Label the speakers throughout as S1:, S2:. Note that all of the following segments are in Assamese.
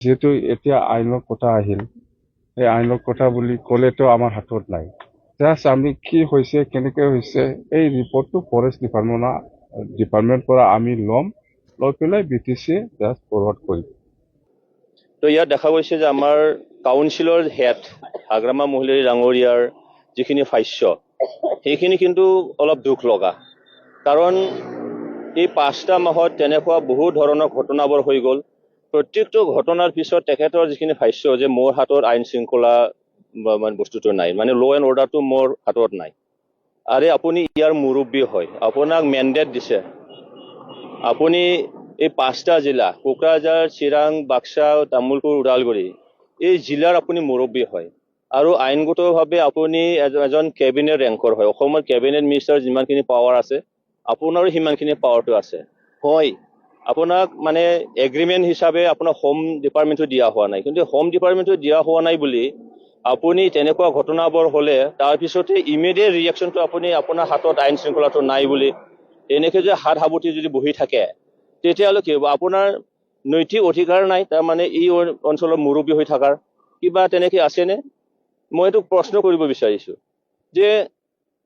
S1: যেহেতু এতিয়া আইনৰ কথা আহিল, এই আইনৰ কথা বুলি ক'লেতো আমাৰ হাতত নাই। জাষ্ট আমি কি হৈছে কেনেকৈ হৈছে এই ৰিপৰ্টটো ফৰেষ্ট ডিপাৰ্টমেণ্ট পৰা আমি ল'ম, লৈ পেলাই BTC জাষ্ট ফৰৱাৰ্ড কৰিম।
S2: তো ইয়াত দেখা গৈছে যে আমাৰ কাউন্সিলৰ হেড হাগ্ৰামা মহিলাৰী ডাঙৰীয়াৰ যিখিনি ভাষ্য সেইখিনি কিন্তু অলপ দুখ লগা, কাৰণ এই 5টা মাহত তেনেকুৱা বহু ধৰণৰ ঘটনাবোৰ হৈ গ'ল। প্ৰত্যেকটো ঘটনাৰ পিছত তেখেতৰ যিখিনি ভাষ্য যে মোৰ হাতত আইন শৃংখলা মানে বস্তুটো নাই, মানে ল' এণ্ড অৰ্ডাৰটো মোৰ হাতত নাই। আৰে আপুনি ইয়াৰ মুৰব্বী হয়, আপোনাক মেণ্ডেট দিছে, আপুনি এই 5টা জিলা কোকৰাঝাৰ, চিৰাং, বাক্সা, তামুলপুৰ, ওদালগুৰি এই জিলাৰ আপুনি মুৰব্বী হয়, আৰু আইনগতভাৱে আপুনি এজন কেবিনেট ৰেংকৰ হয়। অসমৰ কেবিনেট মিনিষ্টাৰ যিমানখিনি পাৱাৰ আছে আপোনাৰো সিমানখিনি পাৱাৰটো আছে। হয়, আপোনাক মানে এগ্ৰিমেণ্ট হিচাপে আপোনাক হোম ডিপাৰ্টমেণ্টটো দিয়া হোৱা নাই, কিন্তু হোম ডিপাৰ্টমেণ্টটো দিয়া হোৱা নাই বুলি আপুনি তেনেকুৱা ঘটনাবোৰ হ'লে তাৰপিছতে ইমিডিয়েট ৰিয়েকশ্যনটো আপুনি আপোনাৰ হাতত আইন শৃংখলাটো নাই বুলি এনেকৈ যদি হাত সাৱটি যদি বহি থাকে, তেতিয়াহ'লে কি হ'ব? আপোনাৰ নৈতিক অধিকাৰ নাই তাৰমানে এই অঞ্চলৰ মুৰব্বী হৈ থকাৰ কিবা তেনেকৈ আছেনে? মই এইটো প্ৰশ্ন কৰিব বিচাৰিছোঁ যে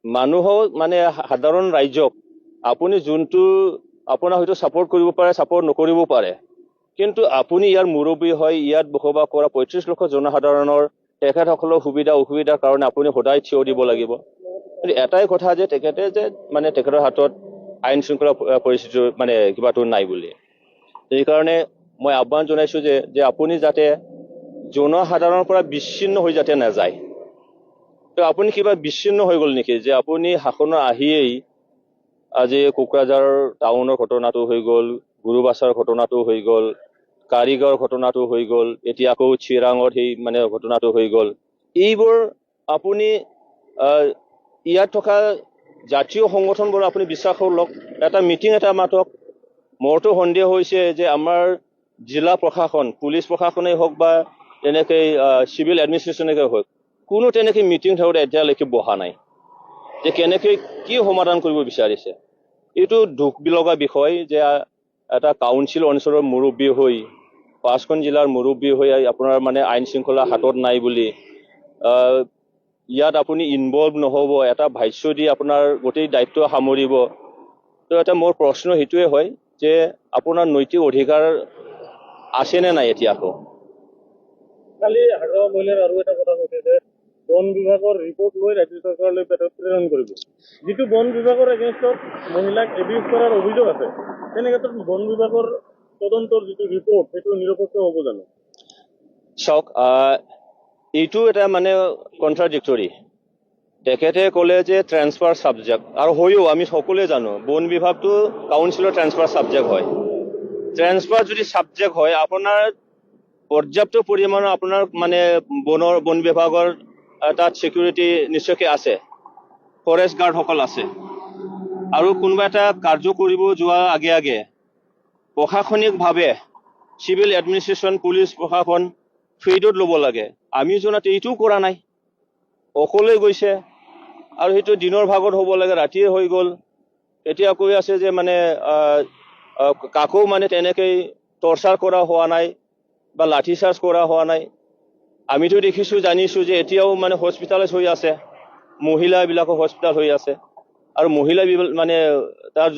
S2: মানুহক মানে সাধাৰণ ৰাইজক আপুনি যোনটো আপোনাৰ হয়তো ছাপোৰ্ট কৰিব পাৰে, ছাপোৰ্ট নকৰিব পাৰে, কিন্তু আপুনি ইয়াৰ মুৰব্বী হয়, ইয়াত বসবাস কৰা 35 লক্ষ জনসাধাৰণৰ তেখেতসকলৰ সুবিধা অসুবিধাৰ কাৰণে আপুনি সদায় থিয় দিব লাগিব। কিন্তু এটাই কথা যে তেখেতে যে মানে তেখেতৰ হাতত আইন শৃংখলা পৰিস্থিতিৰ মানে কিবাটো নাই বুলি। সেইকাৰণে মই আহ্বান জনাইছোঁ যে আপুনি যাতে জনসাধাৰণৰ পৰা বিচ্ছিন্ন হৈ যাতে নাযায়। তো আপুনি কিবা বিচ্ছিন্ন হৈ গ'ল নেকি যে আপুনি শাসনৰ আহিয়েই আজি কোকৰাঝাৰ টাউনৰ ঘটনাটো হৈ গ'ল, গুৰুবাছাৰ ঘটনাটো হৈ গ'ল, কাৰিগাঁৱৰ ঘটনাটো হৈ গ'ল, এতিয়া আকৌ চিৰাঙৰ সেই মানে ঘটনাটো হৈ গ'ল। এইবোৰ আপুনি ইয়াত থকা জাতীয় সংগঠনবোৰ আপুনি বিশ্বাস কৰক, এটা মিটিং এটা মাতক। মোৰতো সন্দেহ হৈছে যে আমাৰ জিলা প্ৰশাসন, পুলিচ প্ৰশাসনেই হওক বা তেনেকৈ চিভিল এডমিনিষ্ট্ৰেশ্যনেই হওক, কোনো তেনেকৈ মিটিং থাকোঁতে এতিয়ালৈকে বহা নাই যে কেনেকৈ কি সমাধান কৰিব বিচাৰিছে। এইটো দুখ লগা বিষয় যে এটা কাউন্সিল অঞ্চলৰ মুৰব্বী হৈ 5খন জিলাৰ মুৰব্বী হৈ আপোনাৰ মানে আইন শৃংখলা হাতত নাই বুলি ইয়াত আপুনি ইনভলভ নহ'ব, এটা ভাষ্য দি আপোনাৰ গোটেই দায়িত্ব সামৰিব। তো এটা মোৰ প্ৰশ্ন সেইটোৱে হয় যে আপোনাৰ নৈতিক অধিকাৰ আছেনে নাই এতিয়া আকৌ?
S3: কালি হাগ্ৰামা মহিলাৰ আৰু এটা কথা কৈছে যে বন বিভাগৰ ৰিপৰ্ট লৈ ৰাজ্য চৰকাৰলৈ প্ৰেৰণ কৰিব, যিটো বন বিভাগৰ এগেইনষ্টত মহিলাক এবিউজ কৰাৰ অভিযোগ আছে। তেনে ক্ষেত্ৰত বন বিভাগৰ তদন্তৰ যিটো ৰিপৰ্ট সেইটো নিৰপেক্ষ হ'ব জানো?
S2: চাওক, এইটো এটা মানে কণ্ট্ৰাডিক্টৰী। তেখেতে ক'লে যে ট্ৰেন্সফাৰ ছাবজেক্ট, আৰু হয়ও আমি সকলোৱে জানো বন বিভাগটো কাউন্সিলৰ ট্ৰেন্সফাৰ ছাবজেক্ট হয়। ট্ৰেন্সফাৰ যদি ছাবজেক্ট হয়, আপোনাৰ পৰ্যাপ্ত পৰিমাণৰ আপোনাৰ মানে বন বিভাগৰ তাত ছিকিউৰিটি নিশ্চয়কৈ আছে, ফৰেষ্ট গাৰ্ডসকল আছে, আৰু কোনোবা এটা কাৰ্য কৰিব যোৱাৰ আগে আগে প্ৰশাসনিকভাৱে চিভিল এডমিনিষ্ট্ৰেশ্যন, পুলিচ প্ৰশাসন ফিল্ডত ল'ব লাগে। আমি জনাত এইটোও কৰা নাই, অকলে গৈছে, আৰু সেইটো দিনৰ ভাগত হ'ব লাগে, ৰাতিয়ে হৈ গ'ল। এতিয়া কৈ আছে যে মানে কাকো মানে তেনেকৈ টৰ্চাৰ কৰা হোৱা নাই বা লাঠি চাৰ্জ কৰা হোৱা নাই। আমিতো দেখিছোঁ, জানিছোঁ যে এতিয়াও মানে হস্পিটেলাইজ হৈ আছে, মহিলাবিলাকো হস্পিটেল হৈ আছে, আৰু মহিলা মানে তাৰ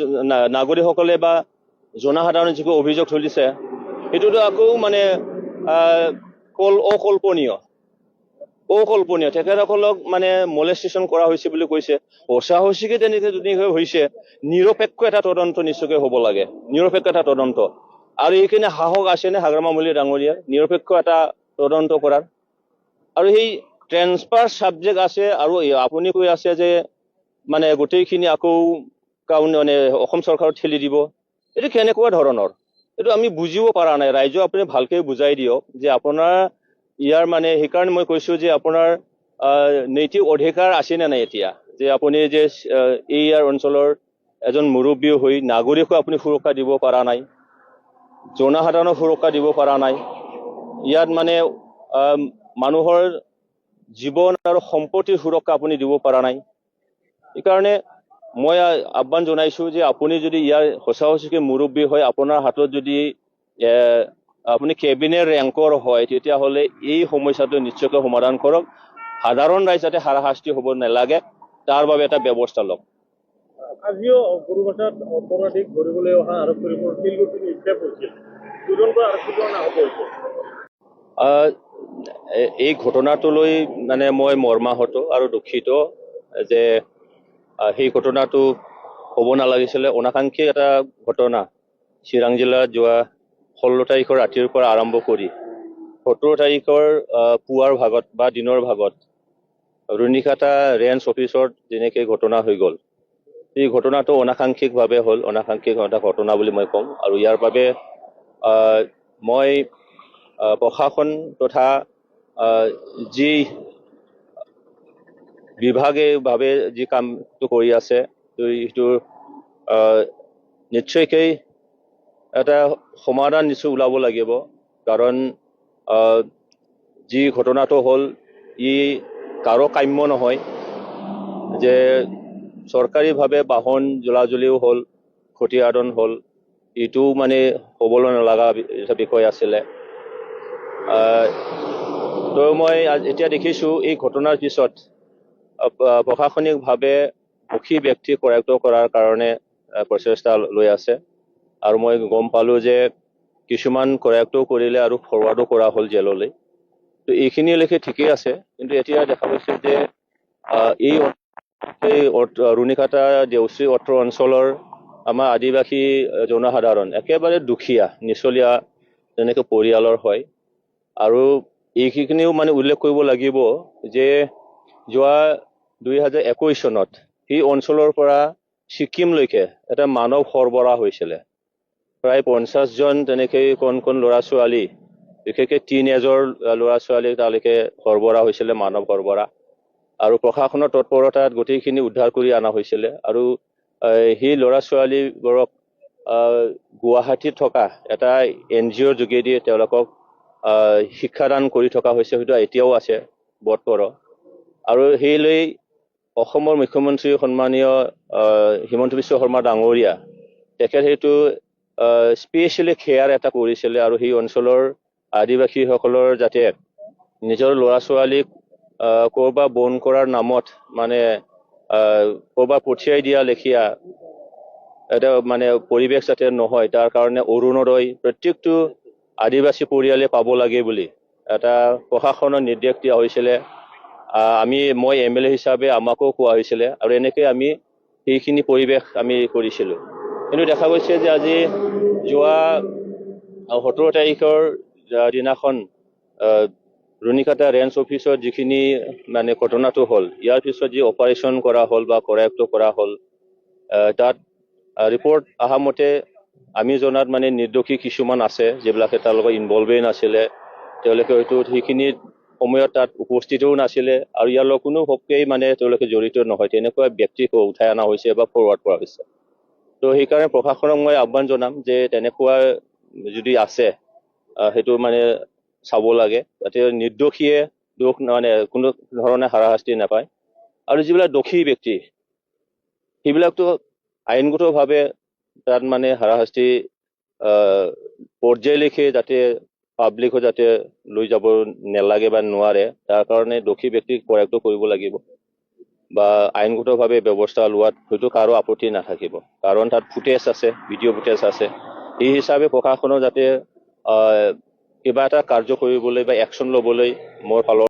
S2: নাগৰিকসকলে বা জনসাধাৰণে যিবোৰ অভিযোগ তুলিছে সেইটোতো আকৌ মানে অকল্পনীয়। তেখেতসকলক মানে মলেষ্টেশ্যন কৰা হৈছে বুলি কৈছে। সঁচা সঁচিকে তেনেকৈ যদি হৈছে, নিৰপেক্ষ এটা তদন্ত নিশ্চয়কৈ হ'ব লাগে, নিৰপেক্ষ এটা তদন্ত। আৰু এইখিনি সাহস আছেনে হাগ্ৰামা মহিলা ডাঙৰীয়াৰ নিৰপেক্ষ এটা তদন্ত কৰাৰ? আৰু সেই ট্ৰেন্সফাৰ ছাবজেক্ট আছে, আৰু আপুনি কৈ আছে যে মানে গোটেইখিনি আকৌ মানে অসম চৰকাৰত ঠেলি দিব। এইটো কেনেকুৱা ধৰণৰ? এইটো আমি বুজিব পৰা নাই। ৰাইজক আপুনি ভালকৈ বুজাই দিয়ক যে আপোনাৰ ইয়াৰ মানে, সেইকাৰণে মই কৈছোঁ যে আপোনাৰ নৈতিক অধিকাৰ আছেনে নাই এতিয়া, যে আপুনি যে এই ইয়াৰ অঞ্চলৰ এজন মুৰব্বী হৈ নাগৰিকো আপুনি সুৰক্ষা দিব পৰা নাই, জনসাধাৰণক সুৰক্ষা দিব পৰা নাই, ইয়াত মানে মানুহৰ জীৱন আৰু সম্পত্তিৰ সুৰক্ষা আপুনি দিব পৰা নাই। সেইকাৰণে মই আহ্বান জনাইছোঁ যে আপুনি যদি ইয়াৰ সঁচা সঁচিকৈ মুৰব্বী হয়, আপোনাৰ হাতত যদি আপুনি কেবিনেট ৰেংকৰ হয় তেতিয়াহ'লে এই সমস্যাটো নিশ্চয়কৈ সমাধান কৰক। সাধাৰণ ৰাইজ যাতে হাৰাশাস্তি হ'ব নালাগে তাৰ বাবে এটা ব্যৱস্থা লওক।
S3: আজিও গুৰুবাচাত অপৰাধীক ধৰিবলৈ অহা আৰক্ষীৰ ওপৰত শিলগুটি নিক্ষেপ হৈছিল। দুজনকৈ আৰক্ষীজন আহত হৈছে।
S2: এই ঘটনাটোলৈ মানে মই মৰ্মাহত আৰু দুখিত যে সেই ঘটনাটো হ'ব নালাগিছিলে। অনাকাংক্ষিত এটা ঘটনা চিৰাং জিলাত যোৱা 16 তাৰিখৰ ৰাতিৰ পৰা আৰম্ভ কৰি 17 তাৰিখৰ পুৱাৰ ভাগত বা দিনৰ ভাগত ৰুণিখাটা ৰেঞ্জ অফিচত যেনেকৈ ঘটনা হৈ গ'ল, এই ঘটনাটো অনাকাংক্ষিকভাৱে হ'ল, অনাকাংক্ষিক এটা ঘটনা বুলি মই ক'ম। আৰু ইয়াৰ বাবে মই প্ৰশাসন তথা যি বিভাগে যি কামটো কৰি আছে সেইটো নিশ্চয়কৈ এটা সমাধান নিশ্চয় ওলাব লাগিব। কাৰণ যি ঘটনাটো হ'ল ই কাৰো কাম্য নহয় যে চৰকাৰীভাৱে বাহন জ্বলাজ্বলিও হ'ল, ক্ষতিসাধন হ'ল, এইটো মানে হ'বলৈ নলগা এটা বিষয় আছিলে। তো মই এতিয়া দেখিছোঁ এই ঘটনাৰ পিছত প্ৰশাসনিকভাৱে দোষী ব্যক্তি কৰায়ত্ব কৰাৰ কাৰণে প্ৰচেষ্টা লৈ আছে। আৰু মই গম পালোঁ যে কিছুমান কৰায়ত্ব কৰিলে আৰু ফৰৱাৰ্ডো কৰা হ'ল জেললৈ। তো এইখিনিলৈকে ঠিকেই আছে, কিন্তু এতিয়া দেখা গৈছে যে এই ৰুণিখাটা দেউচি অত্ৰ অঞ্চলৰ আমাৰ আদিবাসী জনসাধাৰণ একেবাৰে দুখীয়া নিচলীয়া যেনেকৈ পৰিয়ালৰ হয়। আৰু এইখিনিও মানে উল্লেখ কৰিব লাগিব যে যোৱা 2021 চনত সেই অঞ্চলৰ পৰা ছিকিমলৈকে এটা মানৱ সৰবৰাহ হৈছিলে। প্ৰায় 50 জন তেনেকৈ কণ ল'ৰা ছোৱালী, বিশেষকৈ টিনেজৰ ল'ৰা ছোৱালী তালৈকে সৰবৰাহ হৈছিলে, মানৱ সৰবৰাহ। আৰু প্ৰশাসনৰ তৎপৰতাত গোটেইখিনি উদ্ধাৰ কৰি অনা হৈছিলে। আৰু সেই ল'ৰা ছোৱালীবোৰক গুৱাহাটীত থকা এটা NGOৰ যোগেদি তেওঁলোকক শিক্ষাদান কৰি থকা হৈছে, হয়তো এতিয়াও আছে বৰ্তৰ। আৰু সেইলৈ অসমৰ মুখ্যমন্ত্ৰী সন্মানীয় হিমন্ত বিশ্ব শৰ্মা ডাঙৰীয়া তেখেত সেইটো স্পেচিয়েলি কেয়াৰ এটা কৰিছিলে। আৰু সেই অঞ্চলৰ আদিবাসীসকলৰ যাতে নিজৰ ল'ৰা ছোৱালীক ক'ৰবাত বন কৰাৰ নামত মানে ক'ৰবাত পঠিয়াই দিয়া লেখীয়া এটা মানে পৰিৱেশ যাতে নহয়, তাৰ কাৰণে অৰুণোদয় প্ৰত্যেকটো আদিবাসী পৰিয়ালে পাব লাগে বুলি এটা প্ৰশাসনৰ নিৰ্দেশ দিয়া হৈছিলে। মই MLA হিচাপে আমাকো কোৱা হৈছিলে, আৰু এনেকৈ আমি সেইখিনি পৰিৱেশ আমি কৰিছিলোঁ। কিন্তু দেখা গৈছে যে আজি যোৱা 17 তাৰিখৰ দিনাখন ৰুণিখাটা ৰেঞ্জ অফিচত যিখিনি মানে ঘটনাটো হ'ল, ইয়াৰ পিছত যি অপাৰেশ্যন কৰা হ'ল বা কৰায়ত্ব কৰা হ'ল, তাত ৰিপৰ্ট অহা মতে আমি জনাত মানে নিৰ্দোষী কিছুমান আছে যিবিলাকে তাৰ লগত ইনভলভেই নাছিলে, তেওঁলোকে হয়তো সেইখিনি সময়ত তাত উপস্থিতও নাছিলে, আৰু ইয়াৰ লগত কোনো ভকেই মানে তেওঁলোকে জড়িত নহয়, তেনেকুৱা ব্যক্তিক উঠাই অনা হৈছে বা ফৰৱাৰ্ড কৰা হৈছে। তো সেইকাৰণে প্ৰশাসনক মই আহ্বান জনাম যে তেনেকুৱা যদি আছে সেইটো মানে চাব লাগে, যাতে নিৰ্দোষীয়ে দোষ মানে কোনো ধৰণে হাৰাশাস্তি নাপায়। আৰু যিবিলাক দোষী ব্যক্তি সেইবিলাকতো আইনগতভাৱে তাত মানে হাৰাশাস্তি পৰ্যায়লৈকে যাতে পাব্লিকো যাতে লৈ যাব নালাগে বা নোৱাৰে, তাৰ কাৰণে দোষী ব্যক্তিক কৰায়ত্ব কৰিব লাগিব বা আইনগতভাৱে ব্যৱস্থা লোৱাত হয়তো কাৰো আপত্তি নাথাকিব। কাৰণ তাত ফুটেজ আছে, ভিডিঅ' ফুটেজ আছে। এই হিচাপে প্ৰশাসনৰ যাতে কিবা এটা কাৰ্য কৰিবলৈ বা একশ্যন ল'বলৈ মোৰ ফালৰ